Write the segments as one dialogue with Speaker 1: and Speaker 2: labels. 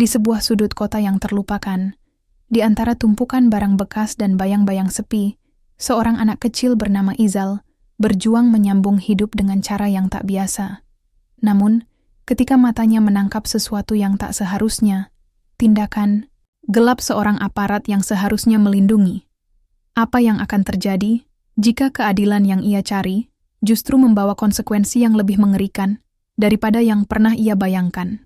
Speaker 1: Di sebuah sudut kota yang terlupakan, di antara tumpukan barang bekas dan bayang-bayang sepi, seorang anak kecil bernama Izal berjuang menyambung hidup dengan cara yang tak biasa. Namun, ketika matanya menangkap sesuatu yang tak seharusnya, tindakan gelap seorang aparat yang seharusnya melindungi. Apa yang akan terjadi jika keadilan yang ia cari justru membawa konsekuensi yang lebih mengerikan daripada yang pernah ia bayangkan?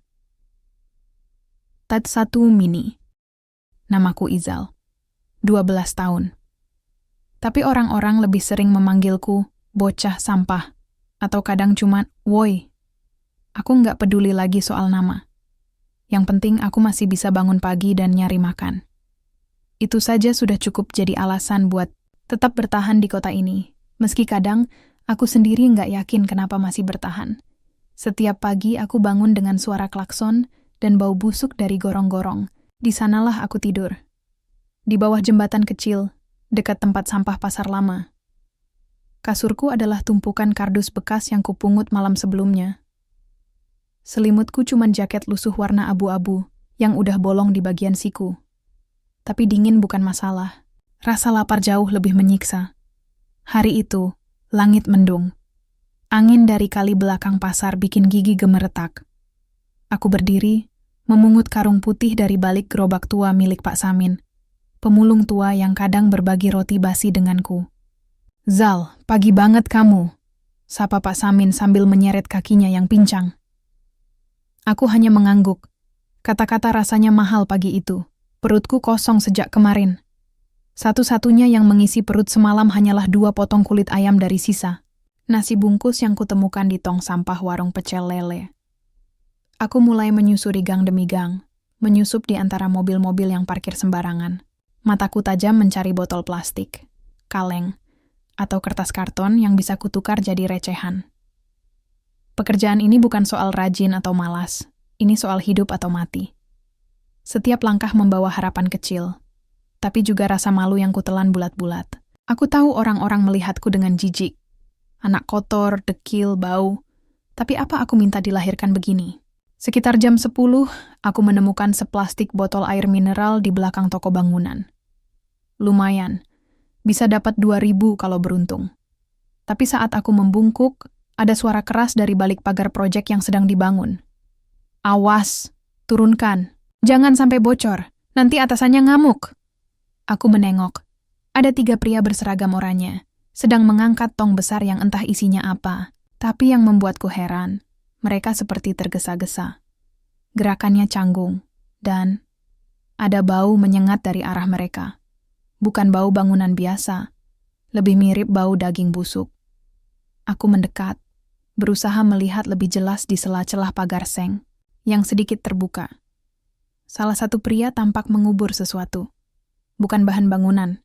Speaker 1: Tat 1 Mini. Namaku Izal. 12 tahun. Tapi orang-orang lebih sering memanggilku bocah sampah, atau kadang cuma woi. Aku nggak peduli lagi soal nama. Yang penting aku masih bisa bangun pagi dan nyari makan. Itu saja sudah cukup jadi alasan buat tetap bertahan di kota ini, meski kadang aku sendiri nggak yakin kenapa masih bertahan. Setiap pagi aku bangun dengan suara klakson dan bau busuk dari gorong-gorong. Di sanalah aku tidur. Di bawah jembatan kecil, dekat tempat sampah pasar lama. Kasurku adalah tumpukan kardus bekas yang kupungut malam sebelumnya. Selimutku cuma jaket lusuh warna abu-abu yang udah bolong di bagian siku. Tapi dingin bukan masalah. Rasa lapar jauh lebih menyiksa. Hari itu, langit mendung. Angin dari kali belakang pasar bikin gigi gemeretak. Aku berdiri, memungut karung putih dari balik gerobak tua milik Pak Samin, pemulung tua yang kadang berbagi roti basi denganku. "Zal, pagi banget kamu," sapa Pak Samin sambil menyeret kakinya yang pincang. Aku hanya mengangguk. Kata-kata rasanya mahal pagi itu. Perutku kosong sejak kemarin. Satu-satunya yang mengisi perut semalam hanyalah 2 potong kulit ayam dari sisa. Nasi bungkus yang kutemukan di tong sampah warung pecel lele. Aku mulai menyusuri gang demi gang, menyusup di antara mobil-mobil yang parkir sembarangan. Mataku tajam mencari botol plastik, kaleng, atau kertas karton yang bisa kutukar jadi recehan. Pekerjaan ini bukan soal rajin atau malas, ini soal hidup atau mati. Setiap langkah membawa harapan kecil, tapi juga rasa malu yang kutelan bulat-bulat. Aku tahu orang-orang melihatku dengan jijik. Anak kotor, dekil, bau. Tapi apa aku minta dilahirkan begini? Sekitar jam 10, aku menemukan seplastik botol air mineral di belakang toko bangunan. Lumayan, bisa dapat 2.000 kalau beruntung. Tapi saat aku membungkuk, ada suara keras dari balik pagar proyek yang sedang dibangun. "Awas, turunkan. Jangan sampai bocor, nanti atasannya ngamuk." Aku menengok. Ada 3 pria berseragam oranye, sedang mengangkat tong besar yang entah isinya apa. Tapi yang membuatku heran, mereka seperti tergesa-gesa. Gerakannya canggung, dan ada bau menyengat dari arah mereka. Bukan bau bangunan biasa, lebih mirip bau daging busuk. Aku mendekat, berusaha melihat lebih jelas di sela-celah pagar seng, yang sedikit terbuka. Salah satu pria tampak mengubur sesuatu. Bukan bahan bangunan.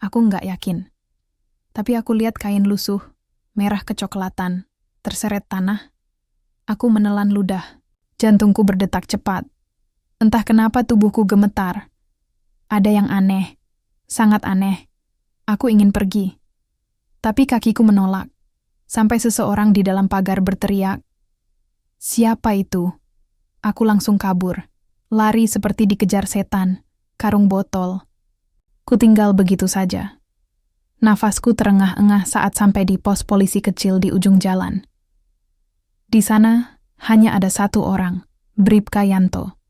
Speaker 1: Aku nggak yakin. Tapi aku lihat kain lusuh, merah kecoklatan, terseret tanah. Aku menelan ludah. Jantungku berdetak cepat. Entah kenapa tubuhku gemetar. Ada yang aneh. Sangat aneh. Aku ingin pergi. Tapi kakiku menolak. Sampai seseorang di dalam pagar berteriak, "Siapa itu?" Aku langsung kabur. Lari seperti dikejar setan. Karung botol. Kutinggal begitu saja. Nafasku terengah-engah saat sampai di pos polisi kecil di ujung jalan. Di sana hanya ada 1 orang, Bribka Yanto.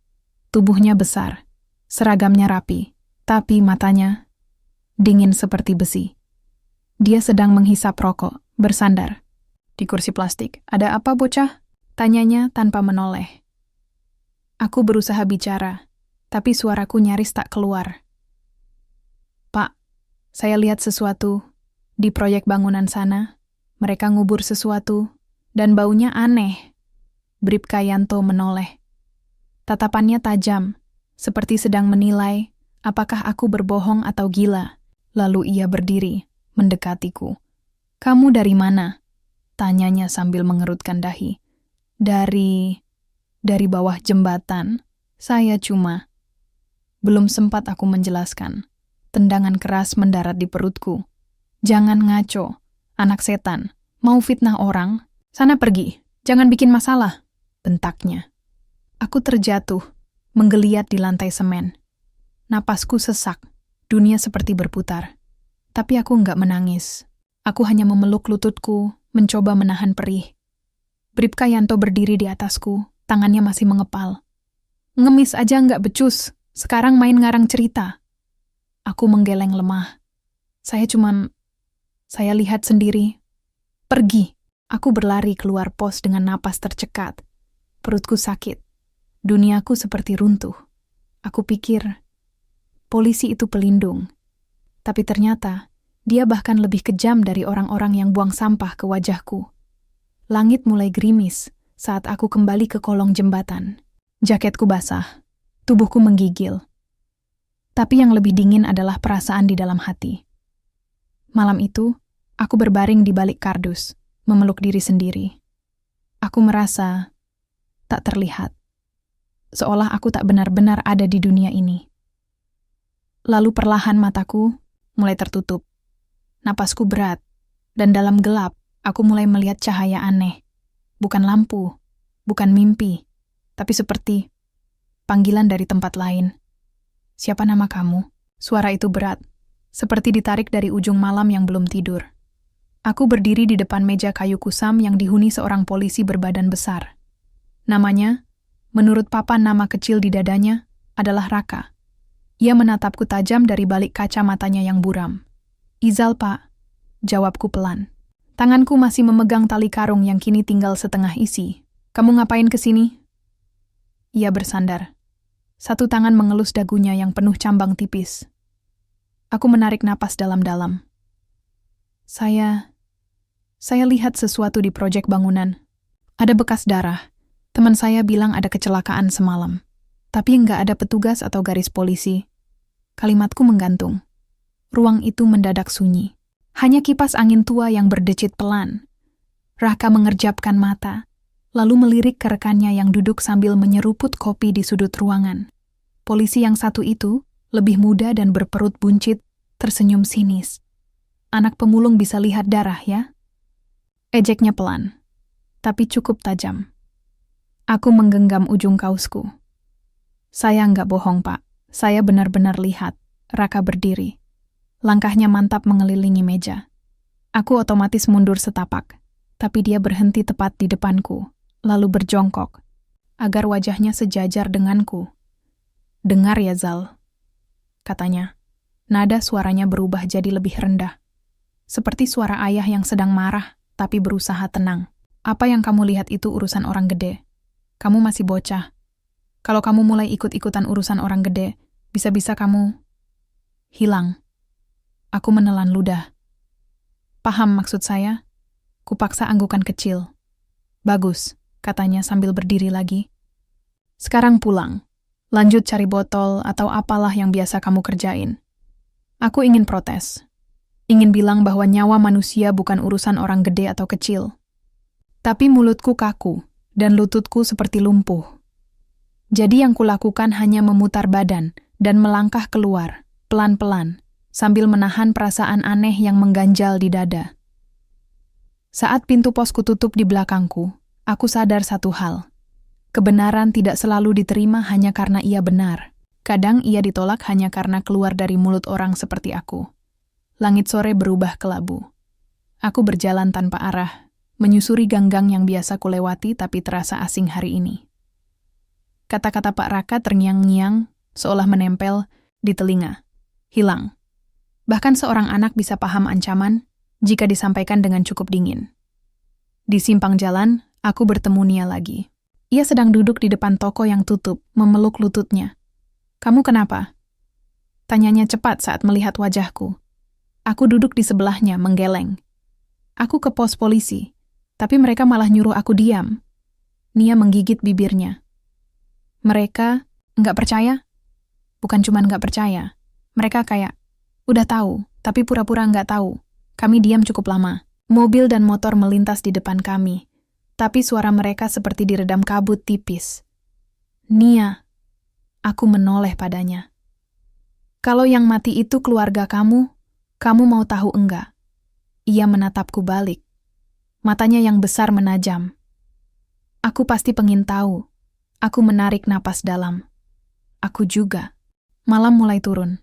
Speaker 1: Tubuhnya besar, seragamnya rapi, tapi matanya dingin seperti besi. Dia sedang menghisap rokok, bersandar di kursi plastik. "Ada apa, bocah?" tanyanya tanpa menoleh. Aku berusaha bicara, tapi suaraku nyaris tak keluar. "Pak, saya lihat sesuatu di proyek bangunan sana. Mereka ngubur sesuatu, dan baunya aneh." Bribka Yanto menoleh. Tatapannya tajam, seperti sedang menilai apakah aku berbohong atau gila. Lalu ia berdiri, mendekatiku. "Kamu dari mana?" tanyanya sambil mengerutkan dahi. Dari bawah jembatan. Saya cuma..." Belum sempat aku menjelaskan. Tendangan keras mendarat di perutku. "Jangan ngaco, anak setan. Mau fitnah orang? Sana pergi, jangan bikin masalah," bentaknya. Aku terjatuh, menggeliat di lantai semen. Napasku sesak, dunia seperti berputar. Tapi aku nggak menangis. Aku hanya memeluk lututku, mencoba menahan perih. Bribka Yanto berdiri di atasku, tangannya masih mengepal. Ngemis aja nggak becus, sekarang main ngarang cerita. Aku menggeleng lemah. Saya lihat sendiri. Pergi. Aku berlari keluar pos dengan napas tercekat. Perutku sakit. Duniaku seperti runtuh. Aku pikir, polisi itu pelindung. Tapi ternyata, dia bahkan lebih kejam dari orang-orang yang buang sampah ke wajahku. Langit mulai gerimis saat aku kembali ke kolong jembatan. Jaketku basah, tubuhku menggigil. Tapi yang lebih dingin adalah perasaan di dalam hati. Malam itu, aku berbaring di balik kardus, memeluk diri sendiri. Aku merasa tak terlihat, seolah aku tak benar-benar ada di dunia ini. Lalu perlahan mataku mulai tertutup. Napasku berat, dan dalam gelap, aku mulai melihat cahaya aneh. Bukan lampu, bukan mimpi, tapi seperti panggilan dari tempat lain. Siapa nama kamu? Suara itu berat, seperti ditarik dari ujung malam yang belum tidur. Aku berdiri di depan meja kayu kusam yang dihuni seorang polisi berbadan besar. Namanya, menurut papan nama kecil di dadanya, adalah Raka. Ia menatapku tajam dari balik kaca matanya yang buram. Izal, Pak, jawabku pelan. Tanganku masih memegang tali karung yang kini tinggal setengah isi. Kamu ngapain kesini? Ia bersandar. Satu tangan mengelus dagunya yang penuh cambang tipis. Aku menarik napas dalam-dalam. Saya lihat sesuatu di proyek bangunan. Ada bekas darah. Teman saya bilang ada kecelakaan semalam. Tapi nggak ada petugas atau garis polisi. Kalimatku menggantung. Ruang itu mendadak sunyi. Hanya kipas angin tua yang berdecit pelan. Raka mengerjapkan mata, lalu melirik ke rekannya yang duduk sambil menyeruput kopi di sudut ruangan. Polisi yang satu itu, lebih muda dan berperut buncit, tersenyum sinis. Anak pemulung bisa lihat darah, ya? Ejeknya pelan, tapi cukup tajam. Aku menggenggam ujung kausku. Saya nggak bohong, Pak. Saya benar-benar lihat. Raka berdiri. Langkahnya mantap mengelilingi meja. Aku otomatis mundur setapak, tapi dia berhenti tepat di depanku, lalu berjongkok, agar wajahnya sejajar denganku. Dengar ya, Zal, katanya. Nada suaranya berubah jadi lebih rendah. Seperti suara ayah yang sedang marah, tapi berusaha tenang. Apa yang kamu lihat itu urusan orang gede. Kamu masih bocah. Kalau kamu mulai ikut-ikutan urusan orang gede, bisa-bisa kamu hilang. Aku menelan ludah. Paham maksud saya? Kupaksa anggukan kecil. Bagus, katanya sambil berdiri lagi. Sekarang pulang. Lanjut cari botol atau apalah yang biasa kamu kerjain. Aku ingin protes. Ingin bilang bahwa nyawa manusia bukan urusan orang gede atau kecil. Tapi mulutku kaku dan lututku seperti lumpuh. Jadi yang kulakukan hanya memutar badan dan melangkah keluar, pelan-pelan, sambil menahan perasaan aneh yang mengganjal di dada. Saat pintu posku tutup di belakangku, aku sadar satu hal. Kebenaran tidak selalu diterima hanya karena ia benar. Kadang ia ditolak hanya karena keluar dari mulut orang seperti aku. Langit sore berubah kelabu. Aku berjalan tanpa arah, menyusuri gang-gang yang biasa kulewati tapi terasa asing hari ini. Kata-kata Pak Raka terngiang-ngiang, seolah menempel di telinga. Hilang. Bahkan seorang anak bisa paham ancaman jika disampaikan dengan cukup dingin. Di simpang jalan, aku bertemu Nia lagi. Ia sedang duduk di depan toko yang tutup, memeluk lututnya. Kamu kenapa? Tanyanya cepat saat melihat wajahku. Aku duduk di sebelahnya, menggeleng. Aku ke pos polisi, tapi mereka malah nyuruh aku diam. Nia menggigit bibirnya. Mereka nggak percaya? Bukan cuma nggak percaya. Mereka kayak, udah tahu, tapi pura-pura nggak tahu. Kami diam cukup lama. Mobil dan motor melintas di depan kami, tapi suara mereka seperti diredam kabut tipis. Nia, aku menoleh padanya. Kalau yang mati itu keluarga kamu mau tahu enggak? Ia menatapku balik. Matanya yang besar menajam. Aku pasti pengen tahu. Aku menarik napas dalam. Aku juga. Malam mulai turun.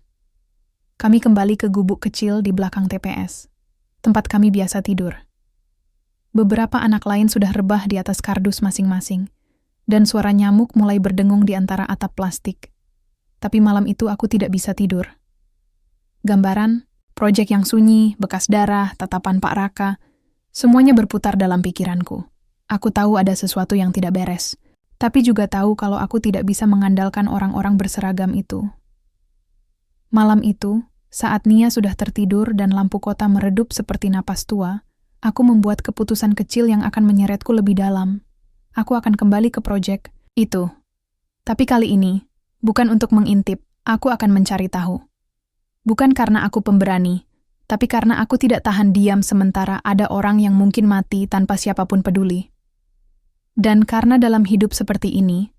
Speaker 1: Kami kembali ke gubuk kecil di belakang TPS, tempat kami biasa tidur. Beberapa anak lain sudah rebah di atas kardus masing-masing, dan suara nyamuk mulai berdengung di antara atap plastik. Tapi malam itu aku tidak bisa tidur. Gambaran, proyek yang sunyi, bekas darah, tatapan Pak Raka, semuanya berputar dalam pikiranku. Aku tahu ada sesuatu yang tidak beres, tapi juga tahu kalau aku tidak bisa mengandalkan orang-orang berseragam itu. Malam itu, saat Nia sudah tertidur dan lampu kota meredup seperti napas tua, aku membuat keputusan kecil yang akan menyeretku lebih dalam. Aku akan kembali ke proyek itu. Tapi kali ini, bukan untuk mengintip, aku akan mencari tahu. Bukan karena aku pemberani, tapi karena aku tidak tahan diam sementara ada orang yang mungkin mati tanpa siapapun peduli. Dan karena dalam hidup seperti ini,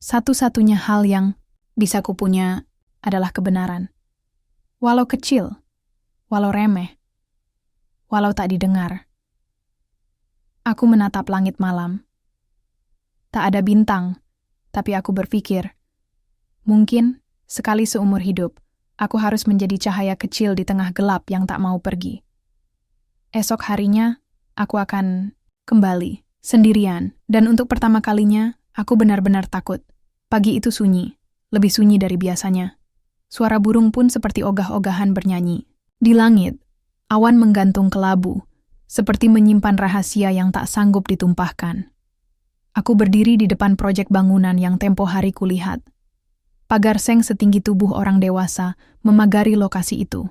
Speaker 1: satu-satunya hal yang bisa kupunya adalah kebenaran. Walau kecil, walau remeh, walau tak didengar. Aku menatap langit malam. Tak ada bintang, tapi aku berpikir, mungkin sekali seumur hidup, aku harus menjadi cahaya kecil di tengah gelap yang tak mau pergi. Esok harinya, aku akan kembali, sendirian, dan untuk pertama kalinya, aku benar-benar takut. Pagi itu sunyi, lebih sunyi dari biasanya. Suara burung pun seperti ogah-ogahan bernyanyi. Di langit, awan menggantung kelabu, seperti menyimpan rahasia yang tak sanggup ditumpahkan. Aku berdiri di depan proyek bangunan yang tempo hari kulihat. Pagar seng setinggi tubuh orang dewasa memagari lokasi itu.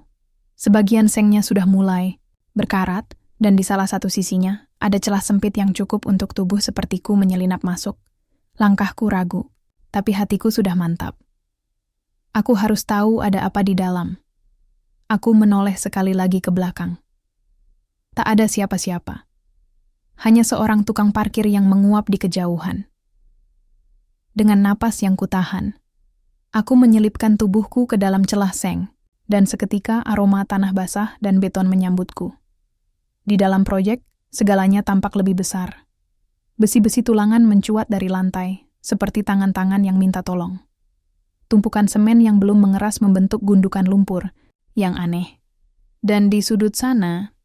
Speaker 1: Sebagian sengnya sudah mulai berkarat, dan di salah satu sisinya ada celah sempit yang cukup untuk tubuh sepertiku menyelinap masuk. Langkahku ragu, tapi hatiku sudah mantap. Aku harus tahu ada apa di dalam. Aku menoleh sekali lagi ke belakang. Tak ada siapa-siapa. Hanya seorang tukang parkir yang menguap di kejauhan. Dengan napas yang kutahan, aku menyelipkan tubuhku ke dalam celah seng, dan seketika aroma tanah basah dan beton menyambutku. Di dalam proyek, segalanya tampak lebih besar. Besi-besi tulangan mencuat dari lantai, seperti tangan-tangan yang minta tolong. Tumpukan semen yang belum mengeras membentuk gundukan lumpur, yang aneh. Dan di sudut sana,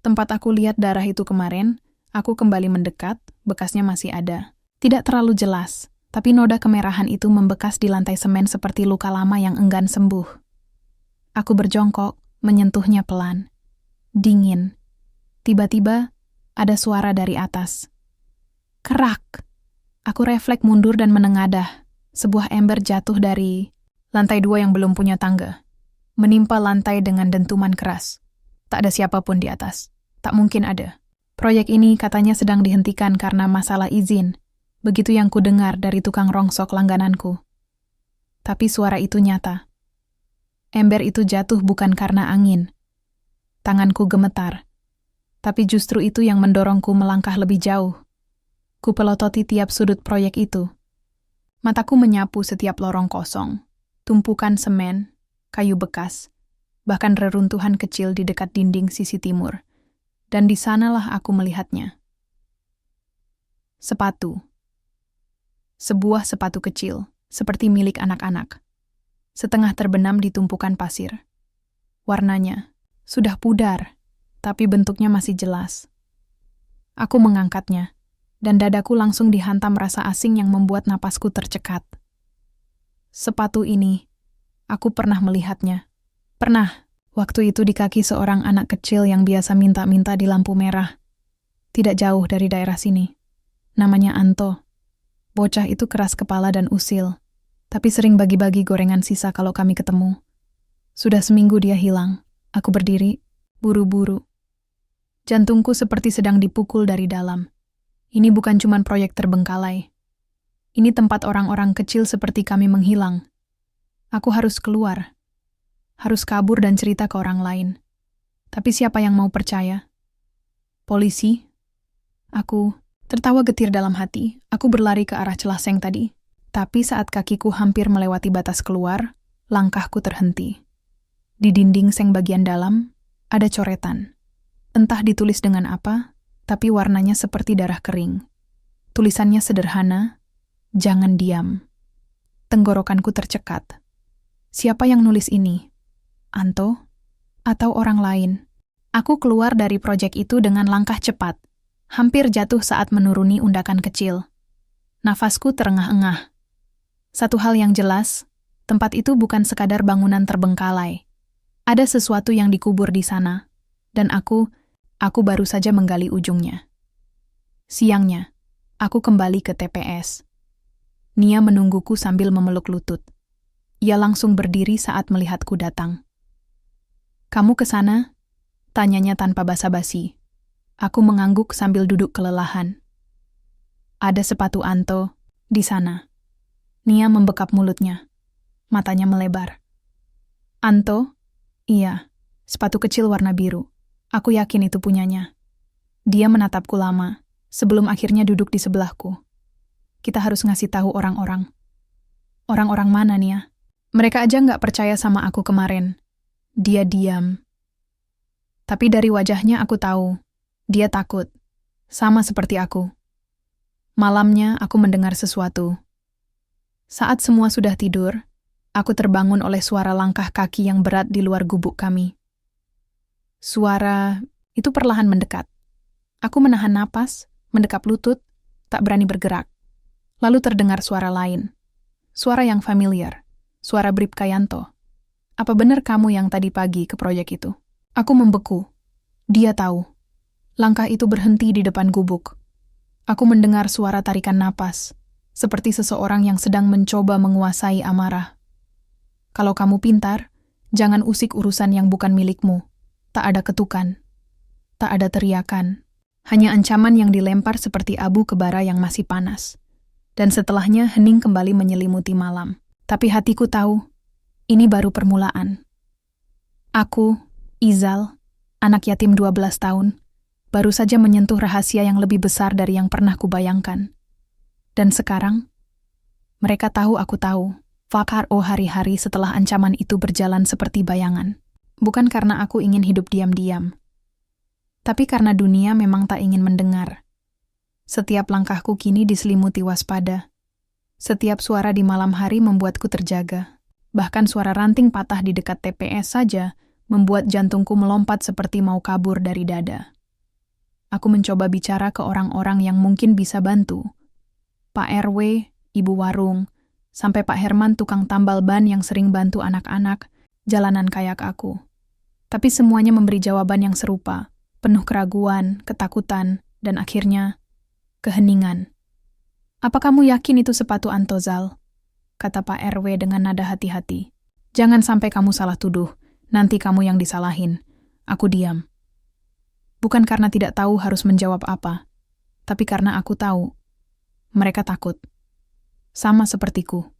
Speaker 1: tempat aku lihat darah itu kemarin, aku kembali mendekat, bekasnya masih ada. Tidak terlalu jelas, tapi noda kemerahan itu membekas di lantai semen seperti luka lama yang enggan sembuh. Aku berjongkok, menyentuhnya pelan. Dingin. Tiba-tiba, ada suara dari atas. Kerak! Aku refleks mundur dan menengadah. Sebuah ember jatuh dari lantai 2 yang belum punya tangga. Menimpa lantai dengan dentuman keras. Tak ada siapapun di atas. Tak mungkin ada. Proyek ini katanya sedang dihentikan karena masalah izin. Begitu yang kudengar dari tukang rongsok langgananku. Tapi suara itu nyata. Ember itu jatuh bukan karena angin. Tanganku gemetar. Tapi justru itu yang mendorongku melangkah lebih jauh. Kupelototi tiap sudut proyek itu. Mataku menyapu setiap lorong kosong, tumpukan semen, kayu bekas, bahkan reruntuhan kecil di dekat dinding sisi timur. Dan di sanalah aku melihatnya. Sepatu. Sebuah sepatu kecil, seperti milik anak-anak. Setengah terbenam di tumpukan pasir. Warnanya sudah pudar, tapi bentuknya masih jelas. Aku mengangkatnya. Dan dadaku langsung dihantam rasa asing yang membuat napasku tercekat. Sepatu ini, aku pernah melihatnya. Pernah, waktu itu di kaki seorang anak kecil yang biasa minta-minta di lampu merah. Tidak jauh dari daerah sini. Namanya Anto. Bocah itu keras kepala dan usil, tapi sering bagi-bagi gorengan sisa kalau kami ketemu. Sudah seminggu dia hilang. Aku berdiri, buru-buru. Jantungku seperti sedang dipukul dari dalam. Ini bukan cuma proyek terbengkalai. Ini tempat orang-orang kecil seperti kami menghilang. Aku harus keluar. Harus kabur dan cerita ke orang lain. Tapi siapa yang mau percaya? Polisi? Aku tertawa getir dalam hati. Aku berlari ke arah celah seng tadi. Tapi saat kakiku hampir melewati batas keluar, langkahku terhenti. Di dinding seng bagian dalam, ada coretan. Entah ditulis dengan apa, tapi warnanya seperti darah kering. Tulisannya sederhana, jangan diam. Tenggorokanku tercekat. Siapa yang nulis ini? Anto? Atau orang lain? Aku keluar dari proyek itu dengan langkah cepat, hampir jatuh saat menuruni undakan kecil. Nafasku terengah-engah. Satu hal yang jelas, tempat itu bukan sekadar bangunan terbengkalai. Ada sesuatu yang dikubur di sana, dan aku baru saja menggali ujungnya. Siangnya, aku kembali ke TPS. Nia menungguku sambil memeluk lutut. Ia langsung berdiri saat melihatku datang. "Kamu ke sana?" tanyanya tanpa basa-basi. Aku mengangguk sambil duduk kelelahan. "Ada sepatu Anto di sana." Nia membekap mulutnya. Matanya melebar. "Anto?" "Iya, sepatu kecil warna biru. Aku yakin itu punyanya." Dia menatapku lama, sebelum akhirnya duduk di sebelahku. "Kita harus ngasih tahu orang-orang." "Orang-orang mana, Nia?" "Mereka aja nggak percaya sama aku kemarin." Dia diam. Tapi dari wajahnya aku tahu, dia takut. Sama seperti aku. Malamnya aku mendengar sesuatu. Saat semua sudah tidur, aku terbangun oleh suara langkah kaki yang berat di luar gubuk kami. Suara itu perlahan mendekat. Aku menahan napas, mendekap lutut, tak berani bergerak. Lalu terdengar suara lain. Suara yang familiar. Suara Bribka Yanto. "Apa benar kamu yang tadi pagi ke proyek itu?" Aku membeku. Dia tahu. Langkah itu berhenti di depan gubuk. Aku mendengar suara tarikan napas, seperti seseorang yang sedang mencoba menguasai amarah. "Kalau kamu pintar, jangan usik urusan yang bukan milikmu." Tak ada ketukan. Tak ada teriakan. Hanya ancaman yang dilempar seperti abu ke bara yang masih panas. Dan setelahnya hening kembali menyelimuti malam. Tapi hatiku tahu, ini baru permulaan. Aku, Izal, anak yatim 12 tahun, baru saja menyentuh rahasia yang lebih besar dari yang pernah kubayangkan. Dan sekarang, mereka tahu aku tahu. Fakar hari-hari setelah ancaman itu berjalan seperti bayangan. Bukan karena aku ingin hidup diam-diam, tapi karena dunia memang tak ingin mendengar. Setiap langkahku kini diselimuti waspada. Setiap suara di malam hari membuatku terjaga. Bahkan suara ranting patah di dekat TPS saja membuat jantungku melompat seperti mau kabur dari dada. Aku mencoba bicara ke orang-orang yang mungkin bisa bantu. Pak RW, Ibu Warung, sampai Pak Herman tukang tambal ban yang sering bantu anak-anak jalanan kayak aku. Tapi semuanya memberi jawaban yang serupa, penuh keraguan, ketakutan, dan akhirnya keheningan. "Apa kamu yakin itu sepatu Anto, Zal?" kata Pak RW dengan nada hati-hati. "Jangan sampai kamu salah tuduh, nanti kamu yang disalahin." Aku diam. Bukan karena tidak tahu harus menjawab apa, tapi karena aku tahu mereka takut. Sama sepertiku.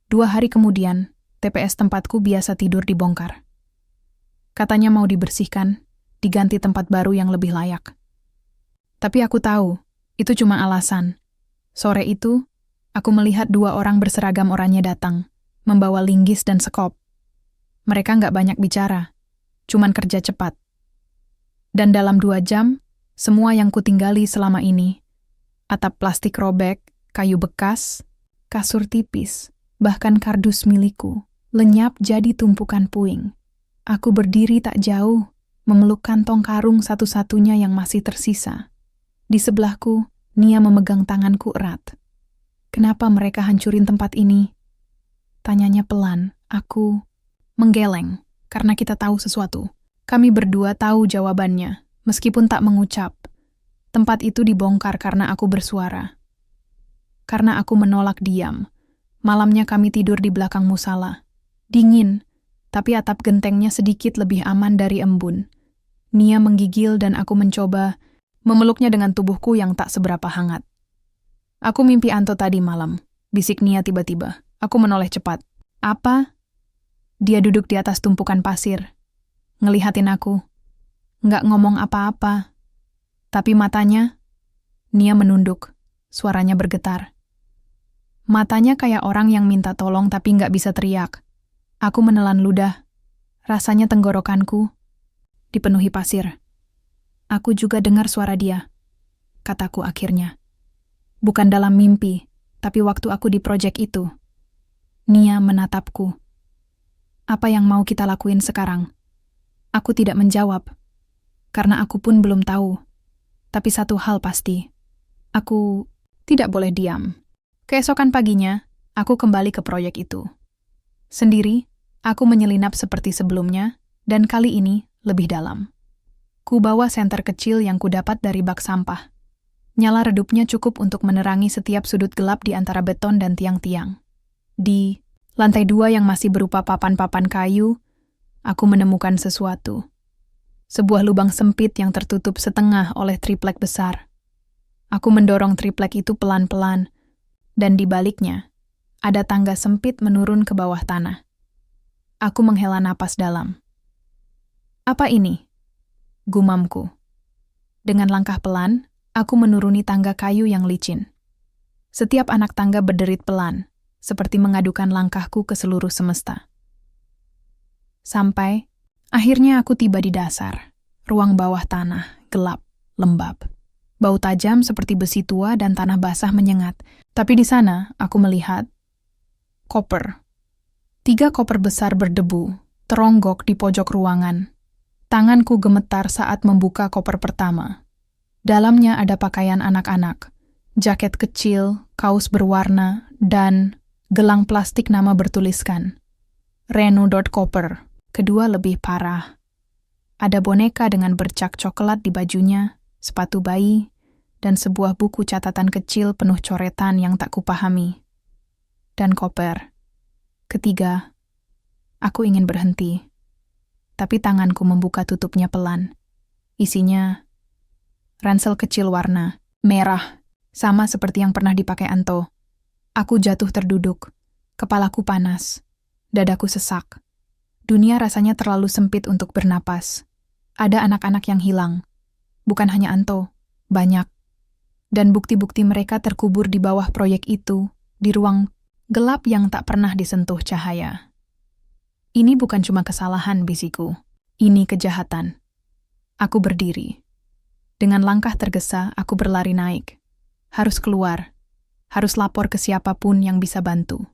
Speaker 1: 2 hari kemudian, TPS tempatku biasa tidur dibongkar. Katanya mau dibersihkan, diganti tempat baru yang lebih layak. Tapi aku tahu, itu cuma alasan. Sore itu, aku melihat 2 orang berseragam oranye datang, membawa linggis dan sekop. Mereka nggak banyak bicara, cuman kerja cepat. Dan dalam 2 jam, semua yang kutinggali selama ini, atap plastik robek, kayu bekas, kasur tipis, bahkan kardus milikku, lenyap jadi tumpukan puing. Aku berdiri tak jauh, memeluk kantong karung satu-satunya yang masih tersisa. Di sebelahku, Nia memegang tanganku erat. "Kenapa mereka hancurin tempat ini?" Tanyanya pelan. Aku menggeleng, karena kita tahu sesuatu. Kami berdua tahu jawabannya, meskipun tak mengucap. Tempat itu dibongkar karena aku bersuara. Karena aku menolak diam. Malamnya kami tidur di belakang musala. Dingin, tapi atap gentengnya sedikit lebih aman dari embun. Nia menggigil dan aku mencoba memeluknya dengan tubuhku yang tak seberapa hangat. "Aku mimpi Anto tadi malam," bisik Nia tiba-tiba. Aku menoleh cepat. "Apa?" Dia duduk di atas tumpukan pasir, ngelihatin aku. Nggak ngomong apa-apa. Tapi matanya, Nia menunduk, suaranya bergetar. Matanya kayak orang yang minta tolong tapi nggak bisa teriak. Aku menelan ludah. Rasanya tenggorokanku dipenuhi pasir. "Aku juga dengar suara dia," kataku akhirnya. "Bukan dalam mimpi, tapi waktu aku di proyek itu." Nia menatapku. Apa yang mau kita lakuin sekarang? Aku tidak menjawab, karena aku pun belum tahu. Tapi satu hal pasti, aku tidak boleh diam. Keesokan paginya, aku kembali ke proyek itu. Sendiri, aku menyelinap seperti sebelumnya, dan kali ini lebih dalam. Ku bawa senter kecil yang kudapat dari bak sampah. Nyala redupnya cukup untuk menerangi setiap sudut gelap di antara beton dan tiang-tiang. Di lantai 2 yang masih berupa papan-papan kayu, aku menemukan sesuatu. Sebuah lubang sempit yang tertutup setengah oleh triplek besar. Aku mendorong triplek itu pelan-pelan, dan di baliknya, ada tangga sempit menurun ke bawah tanah. Aku menghela napas dalam. Apa ini? Gumamku. Dengan langkah pelan, aku menuruni tangga kayu yang licin. Setiap anak tangga berderit pelan, seperti mengadukan langkahku ke seluruh semesta. Sampai, akhirnya aku tiba di dasar. Ruang bawah tanah, gelap, lembab. Bau tajam seperti besi tua dan tanah basah menyengat. Tapi di sana, aku melihat koper. 3 koper besar berdebu, teronggok di pojok ruangan. Tanganku gemetar saat membuka koper pertama. Dalamnya ada pakaian anak-anak, jaket kecil, kaos berwarna, dan gelang plastik nama bertuliskan Reno Copper. Kedua lebih parah. Ada boneka dengan bercak coklat di bajunya, sepatu bayi, dan sebuah buku catatan kecil penuh coretan yang tak kupahami. Dan koper. Ketiga, aku ingin berhenti. Tapi tanganku membuka tutupnya pelan. Isinya ransel kecil warna merah, sama seperti yang pernah dipakai Anto. Aku jatuh terduduk, kepalaku panas, dadaku sesak. Dunia rasanya terlalu sempit untuk bernapas. Ada anak-anak yang hilang. Bukan hanya Anto, banyak. Dan bukti-bukti mereka terkubur di bawah proyek itu, di ruang gelap yang tak pernah disentuh cahaya. Ini bukan cuma kesalahan, bisiku. Ini kejahatan. Aku berdiri. Dengan langkah tergesa, aku berlari naik. Harus keluar. Harus lapor ke siapapun yang bisa bantu.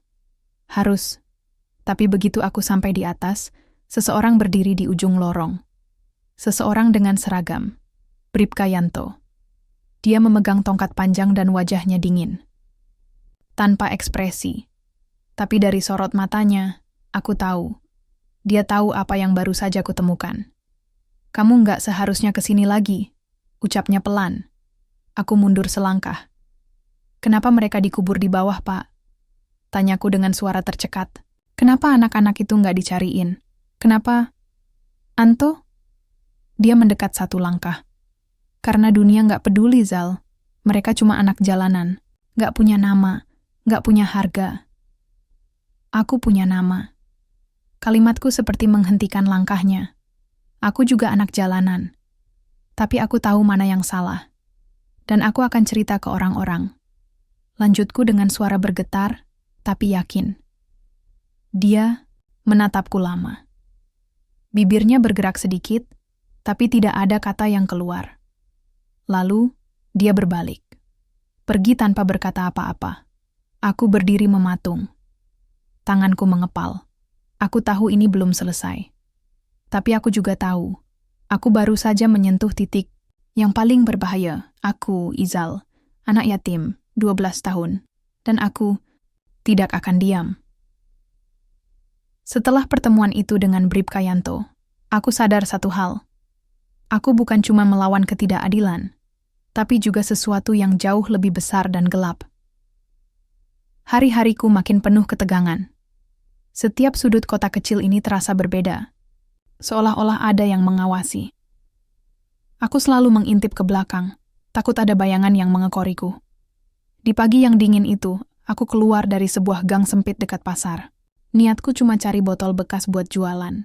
Speaker 1: Harus. Tapi begitu aku sampai di atas, seseorang berdiri di ujung lorong. Seseorang dengan seragam. Bribka Yanto. Dia memegang tongkat panjang dan wajahnya dingin. Tanpa ekspresi. Tapi dari sorot matanya, aku tahu. Dia tahu apa yang baru saja kutemukan. Kamu nggak seharusnya kesini lagi, ucapnya pelan. Aku mundur selangkah. Kenapa mereka dikubur di bawah, Pak? Tanyaku dengan suara tercekat. Kenapa anak-anak itu nggak dicariin? Kenapa? Anto? Dia mendekat 1 langkah. Karena dunia nggak peduli, Zal. Mereka cuma anak jalanan. Nggak punya nama. Nggak punya harga. Aku punya nama. Kalimatku seperti menghentikan langkahnya. Aku juga anak jalanan. Tapi aku tahu mana yang salah. Dan aku akan cerita ke orang-orang. Lanjutku dengan suara bergetar, tapi yakin. Dia menatapku lama. Bibirnya bergerak sedikit, tapi tidak ada kata yang keluar. Lalu, dia berbalik. Pergi tanpa berkata apa-apa. Aku berdiri mematung. Tanganku mengepal. Aku tahu ini belum selesai. Tapi aku juga tahu, aku baru saja menyentuh titik yang paling berbahaya. Aku, Izal, anak yatim, 12 tahun. Dan aku tidak akan diam. Setelah pertemuan itu dengan Bribka Yanto, aku sadar satu hal. Aku bukan cuma melawan ketidakadilan, tapi juga sesuatu yang jauh lebih besar dan gelap. Hari-hariku makin penuh ketegangan. Setiap sudut kota kecil ini terasa berbeda, seolah-olah ada yang mengawasi. Aku selalu mengintip ke belakang, takut ada bayangan yang mengekoriku. Di pagi yang dingin itu, aku keluar dari sebuah gang sempit dekat pasar. Niatku cuma cari botol bekas buat jualan.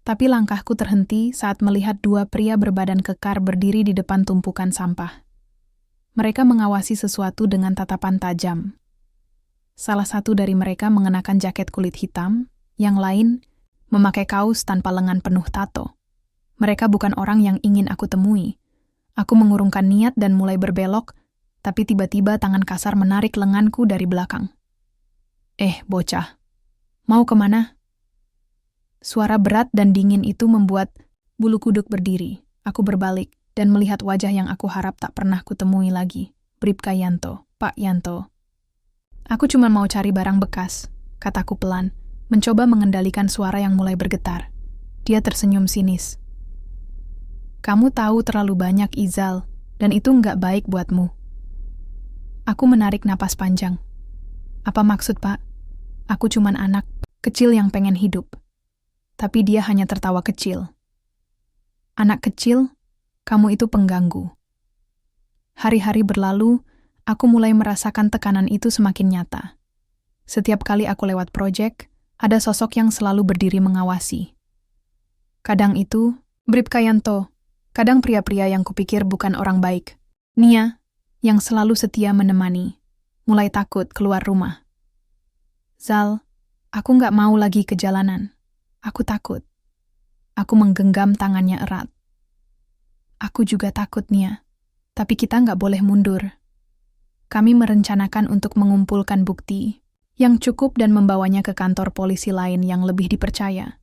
Speaker 1: Tapi langkahku terhenti saat melihat 2 pria berbadan kekar berdiri di depan tumpukan sampah. Mereka mengawasi sesuatu dengan tatapan tajam. Salah satu dari mereka mengenakan jaket kulit hitam, yang lain memakai kaos tanpa lengan penuh tato. Mereka bukan orang yang ingin aku temui. Aku mengurungkan niat dan mulai berbelok, tapi tiba-tiba tangan kasar menarik lenganku dari belakang. Bocah, Mau kemana? Suara berat dan dingin itu membuat bulu kuduk berdiri. Aku berbalik dan melihat wajah yang aku harap tak pernah kutemui lagi. Bribka Yanto, Pak Yanto. Aku cuma mau cari barang bekas, kataku pelan, mencoba mengendalikan suara yang mulai bergetar. Dia tersenyum sinis. Kamu tahu terlalu banyak, Izal, dan itu nggak baik buatmu. Aku menarik napas panjang. Apa maksud, Pak? Aku cuman anak kecil yang pengen hidup. Tapi dia hanya tertawa kecil. Anak kecil, kamu itu pengganggu. Hari-hari berlalu, aku mulai merasakan tekanan itu semakin nyata. Setiap kali aku lewat proyek, ada sosok yang selalu berdiri mengawasi. Kadang itu, Bribka Yanto, kadang pria-pria yang kupikir bukan orang baik. Nia, yang selalu setia menemani, mulai takut keluar rumah. Zal, aku nggak mau lagi ke jalanan. Aku takut. Aku menggenggam tangannya erat. Aku juga takut, Nia. Tapi kita nggak boleh mundur. Kami merencanakan untuk mengumpulkan bukti yang cukup dan membawanya ke kantor polisi lain yang lebih dipercaya.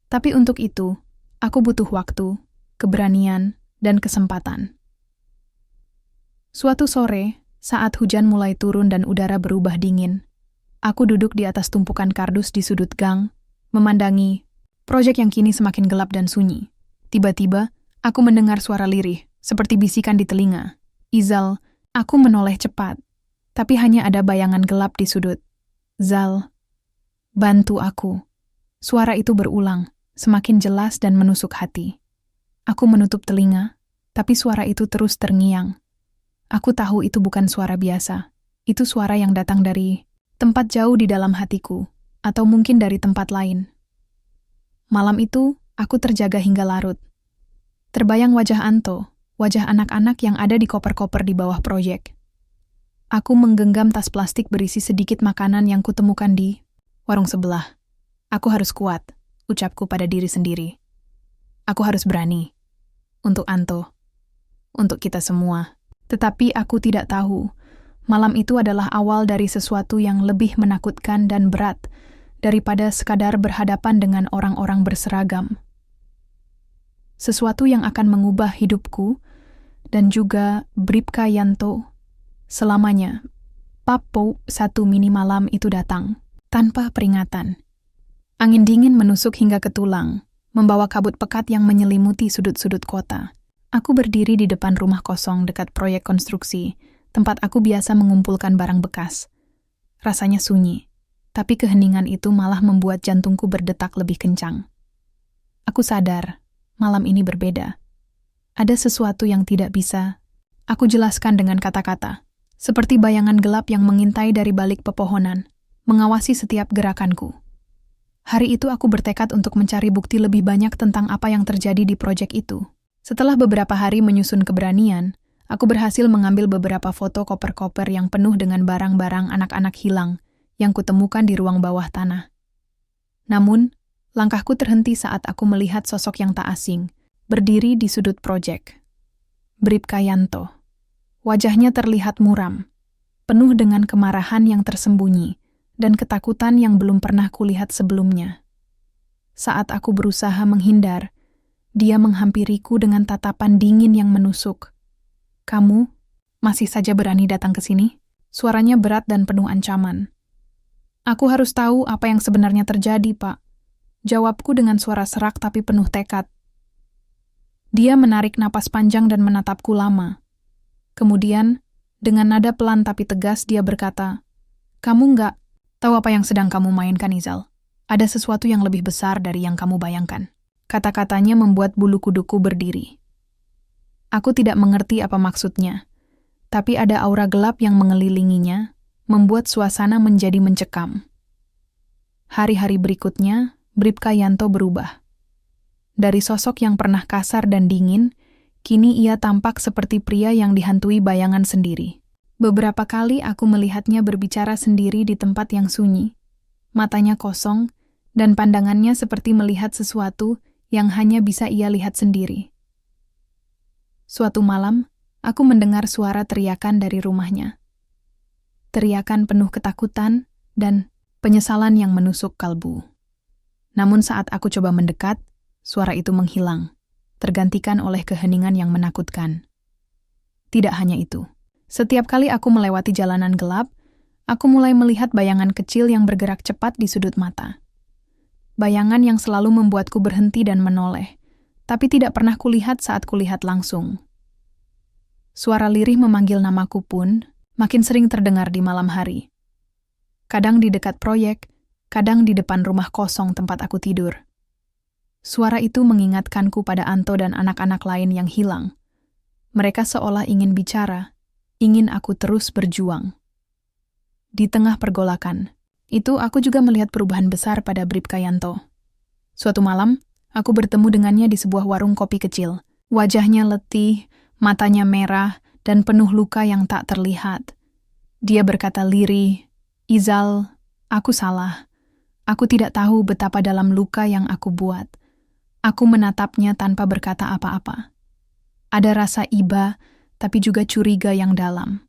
Speaker 1: Tapi untuk itu, aku butuh waktu, keberanian, dan kesempatan. Suatu sore, saat hujan mulai turun dan udara berubah dingin, aku duduk di atas tumpukan kardus di sudut gang, memandangi proyek yang kini semakin gelap dan sunyi. Tiba-tiba, aku mendengar suara lirih, seperti bisikan di telinga. Izal, aku menoleh cepat, tapi hanya ada bayangan gelap di sudut. Zal, bantu aku. Suara itu berulang, semakin jelas dan menusuk hati. Aku menutup telinga, tapi suara itu terus terngiang. Aku tahu itu bukan suara biasa. Itu suara yang datang dari tempat jauh di dalam hatiku, atau mungkin dari tempat lain. Malam itu, aku terjaga hingga larut. Terbayang wajah Anto, wajah anak-anak yang ada di koper-koper di bawah proyek. Aku menggenggam tas plastik berisi sedikit makanan yang kutemukan di warung sebelah. Aku harus kuat, ucapku pada diri sendiri. Aku harus berani. Untuk Anto. Untuk kita semua. Tetapi aku tidak tahu, malam itu adalah awal dari sesuatu yang lebih menakutkan dan berat daripada sekadar berhadapan dengan orang-orang berseragam. Sesuatu yang akan mengubah hidupku dan juga Bribka Yanto selamanya. Papo 1 Mini malam itu datang, tanpa peringatan. Angin dingin menusuk hingga ke tulang, membawa kabut pekat yang menyelimuti sudut-sudut kota. Aku berdiri di depan rumah kosong dekat proyek konstruksi, tempat aku biasa mengumpulkan barang bekas. Rasanya sunyi. Tapi keheningan itu malah membuat jantungku berdetak lebih kencang. Aku sadar, malam ini berbeda. Ada sesuatu yang tidak bisa aku jelaskan dengan kata-kata, seperti bayangan gelap yang mengintai dari balik pepohonan, mengawasi setiap gerakanku. Hari itu aku bertekad untuk mencari bukti lebih banyak tentang apa yang terjadi di proyek itu. Setelah beberapa hari menyusun keberanian, aku berhasil mengambil beberapa foto koper-koper yang penuh dengan barang-barang anak-anak hilang yang kutemukan di ruang bawah tanah. Namun, langkahku terhenti saat aku melihat sosok yang tak asing, berdiri di sudut proyek. Bribka Yanto. Wajahnya terlihat muram, penuh dengan kemarahan yang tersembunyi dan ketakutan yang belum pernah kulihat sebelumnya. Saat aku berusaha menghindar, dia menghampiriku dengan tatapan dingin yang menusuk. Kamu masih saja berani datang ke sini? Suaranya berat dan penuh ancaman. Aku harus tahu apa yang sebenarnya terjadi, Pak. Jawabku dengan suara serak tapi penuh tekad. Dia menarik napas panjang dan menatapku lama. Kemudian, dengan nada pelan tapi tegas, dia berkata, "Kamu nggak tahu apa yang sedang kamu mainkan, Izal. Ada sesuatu yang lebih besar dari yang kamu bayangkan." Kata-katanya membuat bulu kuduku berdiri. Aku tidak mengerti apa maksudnya, tapi ada aura gelap yang mengelilinginya, membuat suasana menjadi mencekam. Hari-hari berikutnya, Bribka Yanto berubah. Dari sosok yang pernah kasar dan dingin, kini ia tampak seperti pria yang dihantui bayangan sendiri. Beberapa kali aku melihatnya berbicara sendiri di tempat yang sunyi. Matanya kosong, dan pandangannya seperti melihat sesuatu yang hanya bisa ia lihat sendiri. Suatu malam, aku mendengar suara teriakan dari rumahnya. Teriakan penuh ketakutan dan penyesalan yang menusuk kalbu. Namun saat aku coba mendekat, suara itu menghilang, tergantikan oleh keheningan yang menakutkan. Tidak hanya itu. Setiap kali aku melewati jalanan gelap, aku mulai melihat bayangan kecil yang bergerak cepat di sudut mata. Bayangan yang selalu membuatku berhenti dan menoleh, tapi tidak pernah kulihat saat kulihat langsung. Suara lirih memanggil namaku pun makin sering terdengar di malam hari. Kadang di dekat proyek, kadang di depan rumah kosong tempat aku tidur. Suara itu mengingatkanku pada Anto dan anak-anak lain yang hilang. Mereka seolah ingin bicara, ingin aku terus berjuang. Di tengah pergolakan, itu aku juga melihat perubahan besar pada Bribka Yanto. Suatu malam, aku bertemu dengannya di sebuah warung kopi kecil. Wajahnya letih, matanya merah, dan penuh luka yang tak terlihat. Dia berkata lirih, "Izal, aku salah. Aku tidak tahu betapa dalam luka yang aku buat." Aku menatapnya tanpa berkata apa-apa. Ada rasa iba, tapi juga curiga yang dalam.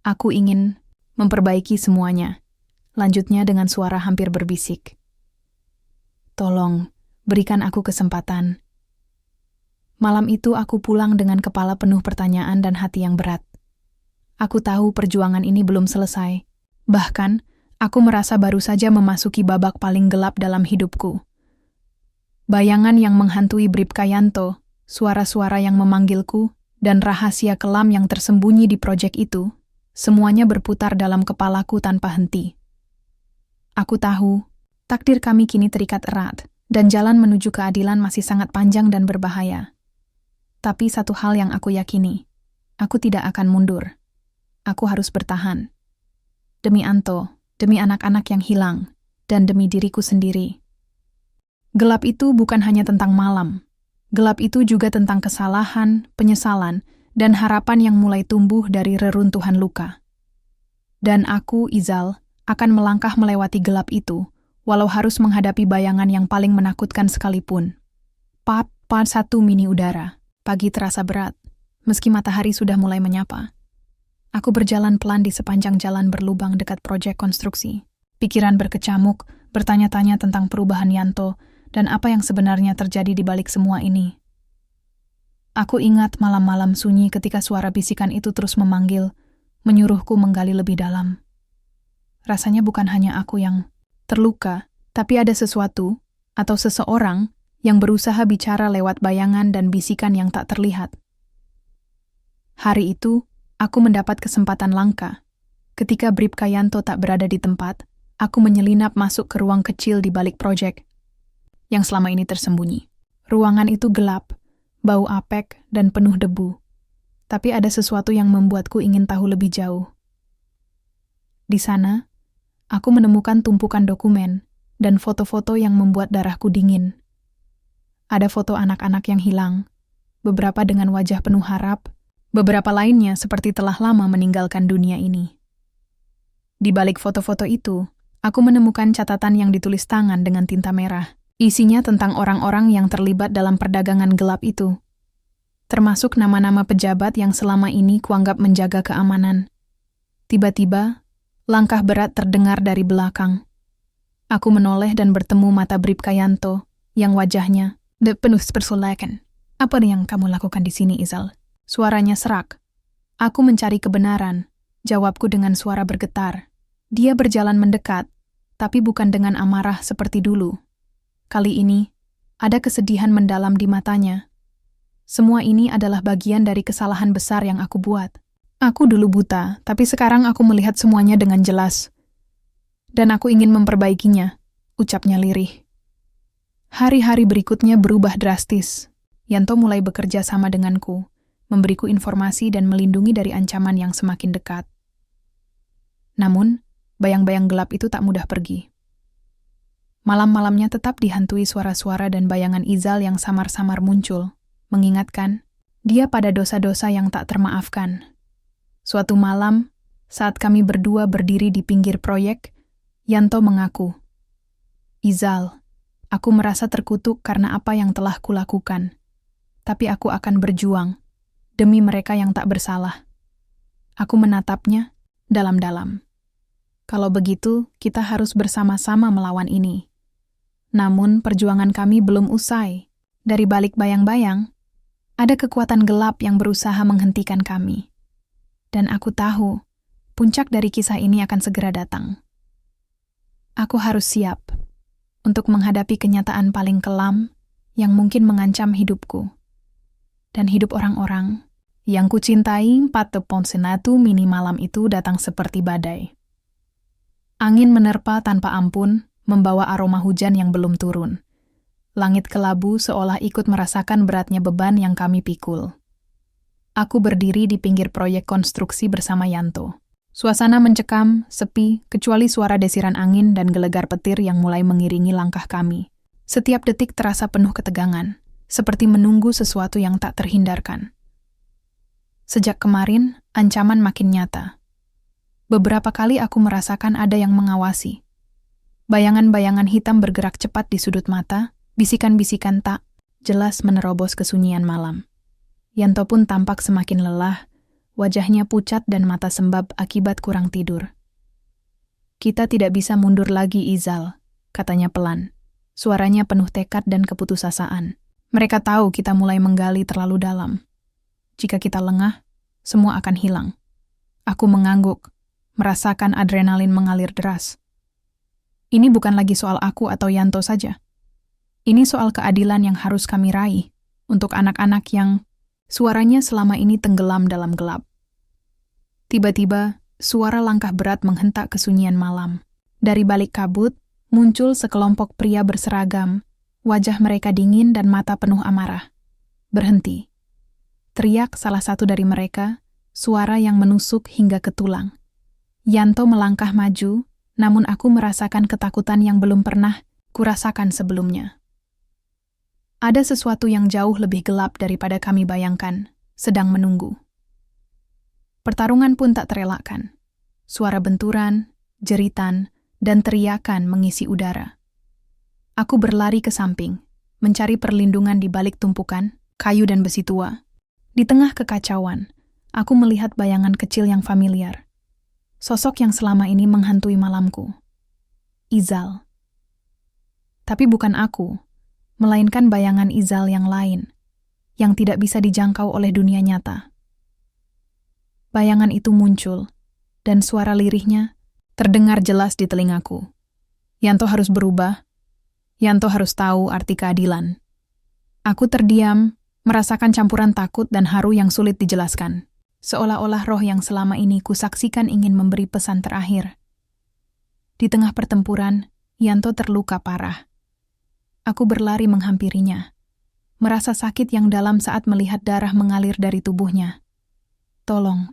Speaker 1: Aku ingin memperbaiki semuanya. Lanjutnya dengan suara hampir berbisik. "Tolong, berikan aku kesempatan." Malam itu aku pulang dengan kepala penuh pertanyaan dan hati yang berat. Aku tahu perjuangan ini belum selesai. Bahkan, aku merasa baru saja memasuki babak paling gelap dalam hidupku. Bayangan yang menghantui Bribka Yanto, suara-suara yang memanggilku, dan rahasia kelam yang tersembunyi di proyek itu, semuanya berputar dalam kepalaku tanpa henti. Aku tahu, takdir kami kini terikat erat, dan jalan menuju keadilan masih sangat panjang dan berbahaya. Tapi satu hal yang aku yakini, aku tidak akan mundur. Aku harus bertahan. Demi Anto, demi anak-anak yang hilang, dan demi diriku sendiri. Gelap itu bukan hanya tentang malam. Gelap itu juga tentang kesalahan, penyesalan, dan harapan yang mulai tumbuh dari reruntuhan luka. Dan aku, Izal, akan melangkah melewati gelap itu, walau harus menghadapi bayangan yang paling menakutkan sekalipun. Part 1 mini udara. Pagi terasa berat, meski matahari sudah mulai menyapa. Aku berjalan pelan di sepanjang jalan berlubang dekat proyek konstruksi. Pikiran berkecamuk, bertanya-tanya tentang perubahan Yanto, dan apa yang sebenarnya terjadi di balik semua ini. Aku ingat malam-malam sunyi ketika suara bisikan itu terus memanggil, menyuruhku menggali lebih dalam. Rasanya bukan hanya aku yang terluka, tapi ada sesuatu atau seseorang yang berusaha bicara lewat bayangan dan bisikan yang tak terlihat. Hari itu, aku mendapat kesempatan langka. Ketika Bribka Yanto tak berada di tempat, aku menyelinap masuk ke ruang kecil di balik proyek yang selama ini tersembunyi. Ruangan itu gelap, bau apek, dan penuh debu. Tapi ada sesuatu yang membuatku ingin tahu lebih jauh. Di sana, aku menemukan tumpukan dokumen dan foto-foto yang membuat darahku dingin. Ada foto anak-anak yang hilang, beberapa dengan wajah penuh harap, beberapa lainnya seperti telah lama meninggalkan dunia ini. Di balik foto-foto itu, aku menemukan catatan yang ditulis tangan dengan tinta merah. Isinya tentang orang-orang yang terlibat dalam perdagangan gelap itu. Termasuk nama-nama pejabat yang selama ini kuanggap menjaga keamanan. Tiba-tiba, langkah berat terdengar dari belakang. Aku menoleh dan bertemu mata Bribka Yanto, yang wajahnya penuh persolakan. "Apa yang kamu lakukan di sini, Izal?" Suaranya serak. Aku mencari kebenaran, jawabku dengan suara bergetar. Dia berjalan mendekat, tapi bukan dengan amarah seperti dulu. Kali ini, ada kesedihan mendalam di matanya. Semua ini adalah bagian dari kesalahan besar yang aku buat. Aku dulu buta, tapi sekarang aku melihat semuanya dengan jelas. Dan aku ingin memperbaikinya, ucapnya lirih. Hari-hari berikutnya berubah drastis. Yanto mulai bekerja sama denganku, memberiku informasi dan melindungi dari ancaman yang semakin dekat. Namun, bayang-bayang gelap itu tak mudah pergi. Malam-malamnya tetap dihantui suara-suara dan bayangan Izal yang samar-samar muncul, mengingatkan dia pada dosa-dosa yang tak termaafkan. Suatu malam, saat kami berdua berdiri di pinggir proyek, Yanto mengaku, "Izal, aku merasa terkutuk karena apa yang telah kulakukan. Tapi aku akan berjuang, demi mereka yang tak bersalah." Aku menatapnya dalam-dalam. Kalau begitu, kita harus bersama-sama melawan ini. Namun, perjuangan kami belum usai. Dari balik bayang-bayang, ada kekuatan gelap yang berusaha menghentikan kami. Dan aku tahu, puncak dari kisah ini akan segera datang. Aku harus siap untuk menghadapi kenyataan paling kelam yang mungkin mengancam hidupku dan hidup orang-orang yang kucintai. Patepon senatu mini malam itu datang seperti badai. Angin menerpa tanpa ampun, membawa aroma hujan yang belum turun. Langit kelabu seolah ikut merasakan beratnya beban yang kami pikul. Aku berdiri di pinggir proyek konstruksi bersama Yanto. Suasana mencekam, sepi, kecuali suara desiran angin dan gelegar petir yang mulai mengiringi langkah kami. Setiap detik terasa penuh ketegangan, seperti menunggu sesuatu yang tak terhindarkan. Sejak kemarin, ancaman makin nyata. Beberapa kali aku merasakan ada yang mengawasi. Bayangan-bayangan hitam bergerak cepat di sudut mata, bisikan-bisikan tak jelas menerobos kesunyian malam. Yanto pun tampak semakin lelah, wajahnya pucat dan mata sembab akibat kurang tidur. Kita tidak bisa mundur lagi, Izal, katanya pelan. Suaranya penuh tekad dan keputusasaan. Mereka tahu kita mulai menggali terlalu dalam. Jika kita lengah, semua akan hilang. Aku mengangguk, merasakan adrenalin mengalir deras. Ini bukan lagi soal aku atau Yanto saja. Ini soal keadilan yang harus kami raih untuk anak-anak yang suaranya selama ini tenggelam dalam gelap. Tiba-tiba, suara langkah berat menghentak kesunyian malam. Dari balik kabut, muncul sekelompok pria berseragam, wajah mereka dingin dan mata penuh amarah. Berhenti. Teriak salah satu dari mereka, suara yang menusuk hingga ke tulang. Yanto melangkah maju, namun aku merasakan ketakutan yang belum pernah kurasakan sebelumnya. Ada sesuatu yang jauh lebih gelap daripada kami bayangkan, sedang menunggu. Pertarungan pun tak terelakkan. Suara benturan, jeritan, dan teriakan mengisi udara. Aku berlari ke samping, mencari perlindungan di balik tumpukan, kayu dan besi tua. Di tengah kekacauan, aku melihat bayangan kecil yang familiar. Sosok yang selama ini menghantui malamku. Izal. Tapi bukan aku, melainkan bayangan Izal yang lain, yang tidak bisa dijangkau oleh dunia nyata. Bayangan itu muncul, dan suara lirihnya terdengar jelas di telingaku. Yanto harus berubah. Yanto harus tahu arti keadilan. Aku terdiam, merasakan campuran takut dan haru yang sulit dijelaskan. Seolah-olah roh yang selama ini kusaksikan ingin memberi pesan terakhir. Di tengah pertempuran, Yanto terluka parah. Aku berlari menghampirinya, merasa sakit yang dalam saat melihat darah mengalir dari tubuhnya. Tolong,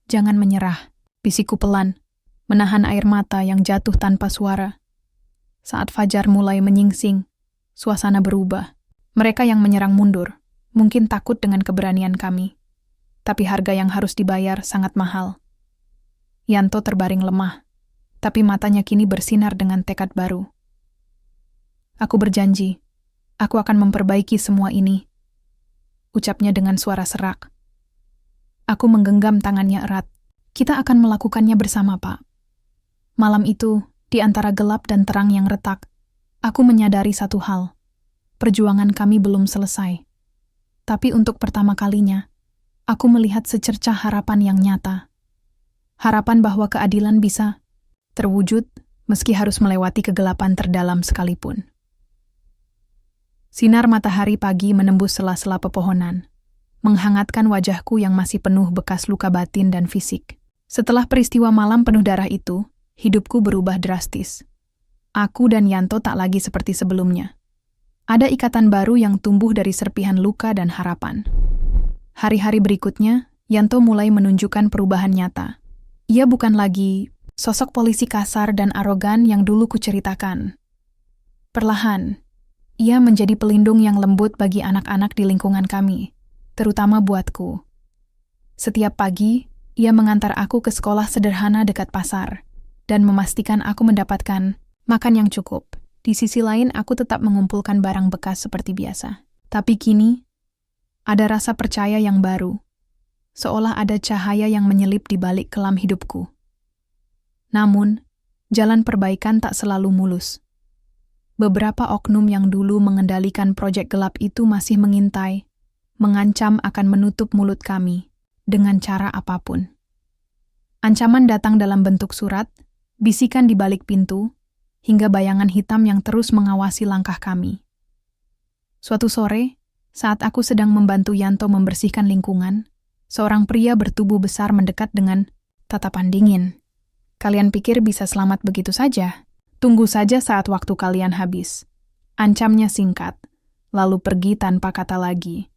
Speaker 1: jangan menyerah, bisikku pelan, menahan air mata yang jatuh tanpa suara. Saat fajar mulai menyingsing, suasana berubah. Mereka yang menyerang mundur, mungkin takut dengan keberanian kami. Tapi harga yang harus dibayar sangat mahal. Yanto terbaring lemah, tapi matanya kini bersinar dengan tekad baru. Aku berjanji, aku akan memperbaiki semua ini. Ucapnya dengan suara serak. Aku menggenggam tangannya erat. Kita akan melakukannya bersama, Pak. Malam itu, di antara gelap dan terang yang retak, aku menyadari satu hal. Perjuangan kami belum selesai. Tapi untuk pertama kalinya, aku melihat secercah harapan yang nyata. Harapan bahwa keadilan bisa terwujud meski harus melewati kegelapan terdalam sekalipun. Sinar matahari pagi menembus sela-sela pepohonan, menghangatkan wajahku yang masih penuh bekas luka batin dan fisik. Setelah peristiwa malam penuh darah itu, hidupku berubah drastis. Aku dan Yanto tak lagi seperti sebelumnya. Ada ikatan baru yang tumbuh dari serpihan luka dan harapan. Hari-hari berikutnya, Yanto mulai menunjukkan perubahan nyata. Ia bukan lagi sosok polisi kasar dan arogan yang dulu kuceritakan. Perlahan, ia menjadi pelindung yang lembut bagi anak-anak di lingkungan kami, terutama buatku. Setiap pagi, ia mengantar aku ke sekolah sederhana dekat pasar, dan memastikan aku mendapatkan makan yang cukup. Di sisi lain, aku tetap mengumpulkan barang bekas seperti biasa. Tapi kini, ada rasa percaya yang baru, seolah ada cahaya yang menyelip di balik kelam hidupku. Namun, jalan perbaikan tak selalu mulus. Beberapa oknum yang dulu mengendalikan proyek gelap itu masih mengintai, mengancam akan menutup mulut kami dengan cara apapun. Ancaman datang dalam bentuk surat, bisikan di balik pintu, hingga bayangan hitam yang terus mengawasi langkah kami. Suatu sore, saat aku sedang membantu Yanto membersihkan lingkungan, seorang pria bertubuh besar mendekat dengan tatapan dingin. "Kalian pikir bisa selamat begitu saja? Tunggu saja saat waktu kalian habis." Ancamnya singkat, lalu pergi tanpa kata lagi.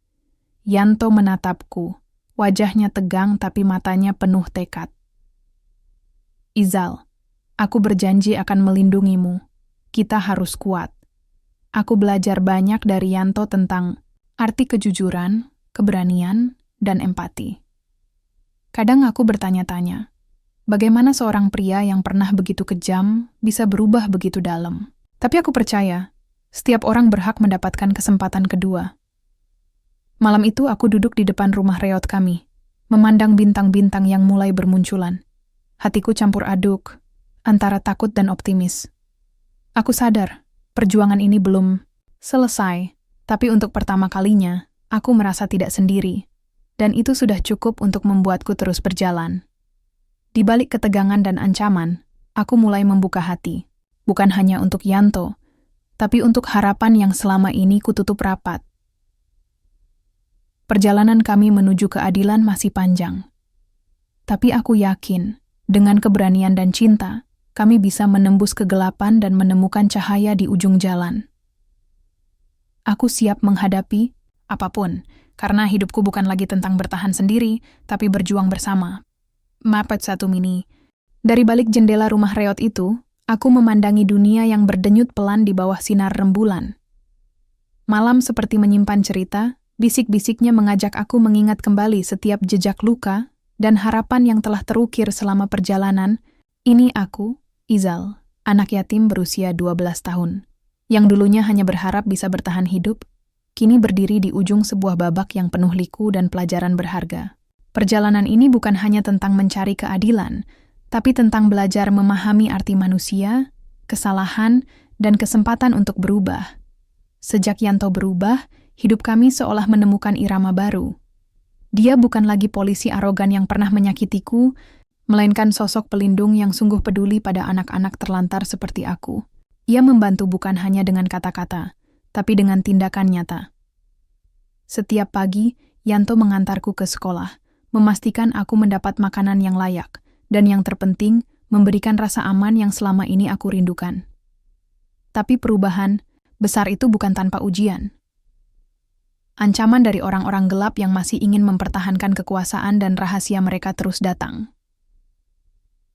Speaker 1: Yanto menatapku, wajahnya tegang tapi matanya penuh tekad. "Izal, aku berjanji akan melindungimu. Kita harus kuat." Aku belajar banyak dari Yanto tentang arti kejujuran, keberanian, dan empati. Kadang aku bertanya-tanya, bagaimana seorang pria yang pernah begitu kejam bisa berubah begitu dalam? Tapi aku percaya, setiap orang berhak mendapatkan kesempatan kedua. Malam itu aku duduk di depan rumah reot kami, memandang bintang-bintang yang mulai bermunculan. Hatiku campur aduk, antara takut dan optimis. Aku sadar, perjuangan ini belum selesai, tapi untuk pertama kalinya, aku merasa tidak sendiri, dan itu sudah cukup untuk membuatku terus berjalan. Di balik ketegangan dan ancaman, aku mulai membuka hati, bukan hanya untuk Yanto, tapi untuk harapan yang selama ini kututup rapat. Perjalanan kami menuju keadilan masih panjang. Tapi aku yakin, dengan keberanian dan cinta, kami bisa menembus kegelapan dan menemukan cahaya di ujung jalan. Aku siap menghadapi apapun, karena hidupku bukan lagi tentang bertahan sendiri, tapi berjuang bersama. Mapet 1 Mini. Dari balik jendela rumah reot itu, aku memandangi dunia yang berdenyut pelan di bawah sinar rembulan. Malam seperti menyimpan cerita, bisik-bisiknya mengajak aku mengingat kembali setiap jejak luka dan harapan yang telah terukir selama perjalanan. Ini aku, Izal, anak yatim berusia 12 tahun, yang dulunya hanya berharap bisa bertahan hidup, kini berdiri di ujung sebuah babak yang penuh liku dan pelajaran berharga. Perjalanan ini bukan hanya tentang mencari keadilan, tapi tentang belajar memahami arti manusia, kesalahan, dan kesempatan untuk berubah. Sejak Yanto berubah, hidup kami seolah menemukan irama baru. Dia bukan lagi polisi arogan yang pernah menyakitiku, melainkan sosok pelindung yang sungguh peduli pada anak-anak terlantar seperti aku. Ia membantu bukan hanya dengan kata-kata, tapi dengan tindakan nyata. Setiap pagi, Yanto mengantarku ke sekolah, memastikan aku mendapat makanan yang layak, dan yang terpenting, memberikan rasa aman yang selama ini aku rindukan. Tapi perubahan besar itu bukan tanpa ujian. Ancaman dari orang-orang gelap yang masih ingin mempertahankan kekuasaan dan rahasia mereka terus datang.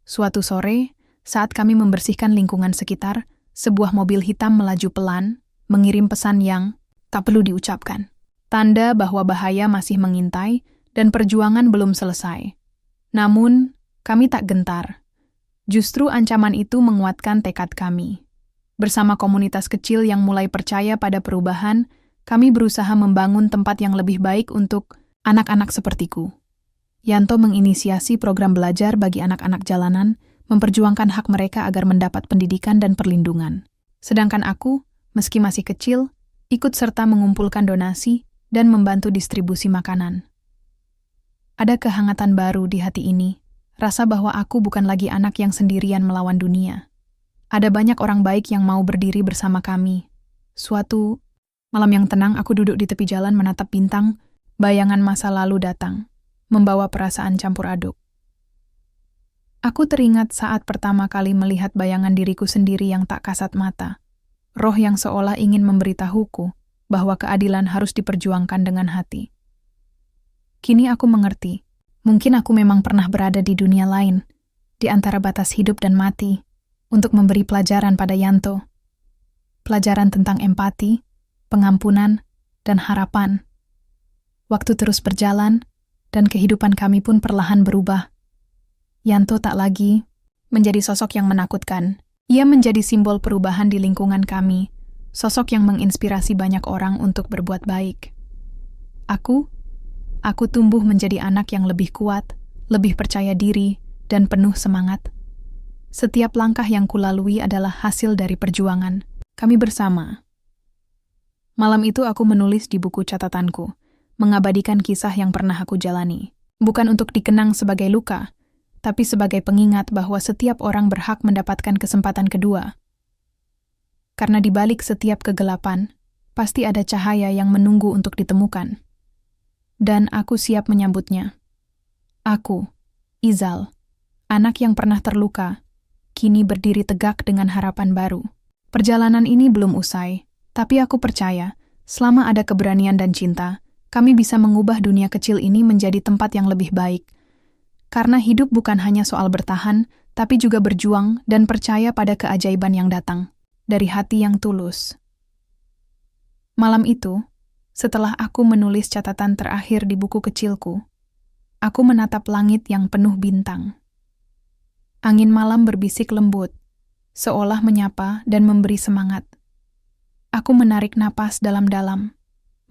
Speaker 1: Suatu sore, saat kami membersihkan lingkungan sekitar, sebuah mobil hitam melaju pelan, mengirim pesan yang tak perlu diucapkan. Tanda bahwa bahaya masih mengintai dan perjuangan belum selesai. Namun, kami tak gentar. Justru ancaman itu menguatkan tekad kami. Bersama komunitas kecil yang mulai percaya pada perubahan, kami berusaha membangun tempat yang lebih baik untuk anak-anak sepertiku. Yanto menginisiasi program belajar bagi anak-anak jalanan, memperjuangkan hak mereka agar mendapat pendidikan dan perlindungan. Sedangkan aku, meski masih kecil, ikut serta mengumpulkan donasi dan membantu distribusi makanan. Ada kehangatan baru di hati ini, rasa bahwa aku bukan lagi anak yang sendirian melawan dunia. Ada banyak orang baik yang mau berdiri bersama kami. Suatu malam yang tenang, aku duduk di tepi jalan menatap bintang, bayangan masa lalu datang, membawa perasaan campur aduk. Aku teringat saat pertama kali melihat bayangan diriku sendiri yang tak kasat mata, roh yang seolah ingin memberitahuku bahwa keadilan harus diperjuangkan dengan hati. Kini aku mengerti, mungkin aku memang pernah berada di dunia lain, di antara batas hidup dan mati, untuk memberi pelajaran pada Yanto. Pelajaran tentang empati, pengampunan, dan harapan. Waktu terus berjalan, dan kehidupan kami pun perlahan berubah. Yanto tak lagi menjadi sosok yang menakutkan. Ia menjadi simbol perubahan di lingkungan kami, sosok yang menginspirasi banyak orang untuk berbuat baik. Aku tumbuh menjadi anak yang lebih kuat, lebih percaya diri, dan penuh semangat. Setiap langkah yang kulalui adalah hasil dari perjuangan. Kami bersama. Malam itu aku menulis di buku catatanku, mengabadikan kisah yang pernah aku jalani. Bukan untuk dikenang sebagai luka, tapi sebagai pengingat bahwa setiap orang berhak mendapatkan kesempatan kedua. Karena di balik setiap kegelapan, pasti ada cahaya yang menunggu untuk ditemukan. Dan aku siap menyambutnya. Aku, Izal, anak yang pernah terluka, kini berdiri tegak dengan harapan baru. Perjalanan ini belum usai, tapi aku percaya, selama ada keberanian dan cinta, kami bisa mengubah dunia kecil ini menjadi tempat yang lebih baik. Karena hidup bukan hanya soal bertahan, tapi juga berjuang dan percaya pada keajaiban yang datang, dari hati yang tulus. Malam itu, setelah aku menulis catatan terakhir di buku kecilku, aku menatap langit yang penuh bintang. Angin malam berbisik lembut, seolah menyapa dan memberi semangat. Aku menarik napas dalam-dalam,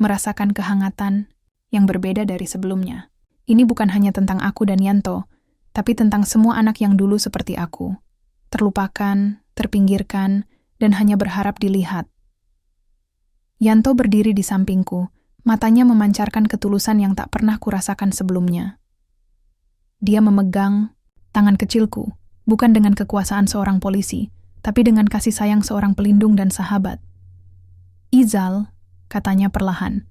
Speaker 1: merasakan kehangatan yang berbeda dari sebelumnya. Ini bukan hanya tentang aku dan Yanto, tapi tentang semua anak yang dulu seperti aku. Terlupakan, terpinggirkan, dan hanya berharap dilihat. Yanto berdiri di sampingku, matanya memancarkan ketulusan yang tak pernah kurasakan sebelumnya. Dia memegang tangan kecilku, bukan dengan kekuasaan seorang polisi, tapi dengan kasih sayang seorang pelindung dan sahabat. Izal, katanya perlahan,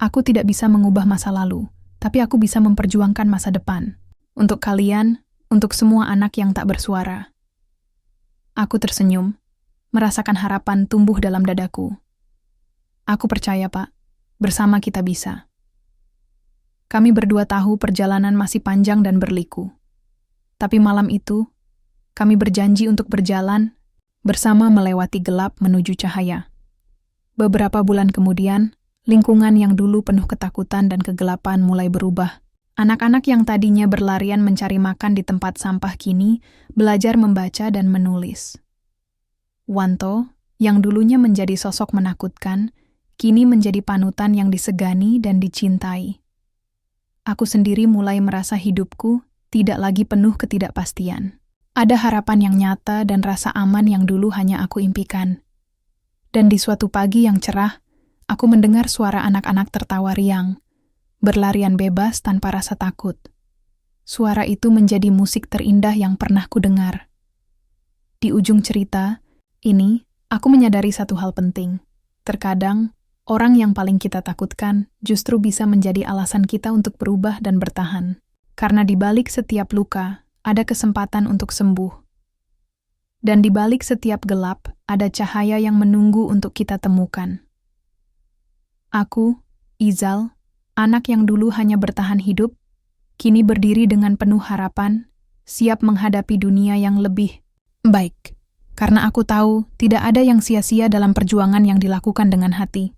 Speaker 1: aku tidak bisa mengubah masa lalu, tapi aku bisa memperjuangkan masa depan. Untuk kalian, untuk semua anak yang tak bersuara. Aku tersenyum, merasakan harapan tumbuh dalam dadaku. Aku percaya, Pak, bersama kita bisa. Kami berdua tahu perjalanan masih panjang dan berliku. Tapi malam itu, kami berjanji untuk berjalan bersama melewati gelap menuju cahaya. Beberapa bulan kemudian, lingkungan yang dulu penuh ketakutan dan kegelapan mulai berubah. Anak-anak yang tadinya berlarian mencari makan di tempat sampah kini belajar membaca dan menulis. Wanto, yang dulunya menjadi sosok menakutkan, kini menjadi panutan yang disegani dan dicintai. Aku sendiri mulai merasa hidupku tidak lagi penuh ketidakpastian. Ada harapan yang nyata dan rasa aman yang dulu hanya aku impikan. Dan di suatu pagi yang cerah, aku mendengar suara anak-anak tertawa riang, berlarian bebas tanpa rasa takut. Suara itu menjadi musik terindah yang pernah kudengar. Di ujung cerita ini, aku menyadari satu hal penting. Terkadang, orang yang paling kita takutkan justru bisa menjadi alasan kita untuk berubah dan bertahan. Karena di balik setiap luka, ada kesempatan untuk sembuh. Dan di balik setiap gelap, ada cahaya yang menunggu untuk kita temukan. Aku, Izal, anak yang dulu hanya bertahan hidup, kini berdiri dengan penuh harapan, siap menghadapi dunia yang lebih baik. Karena aku tahu tidak ada yang sia-sia dalam perjuangan yang dilakukan dengan hati.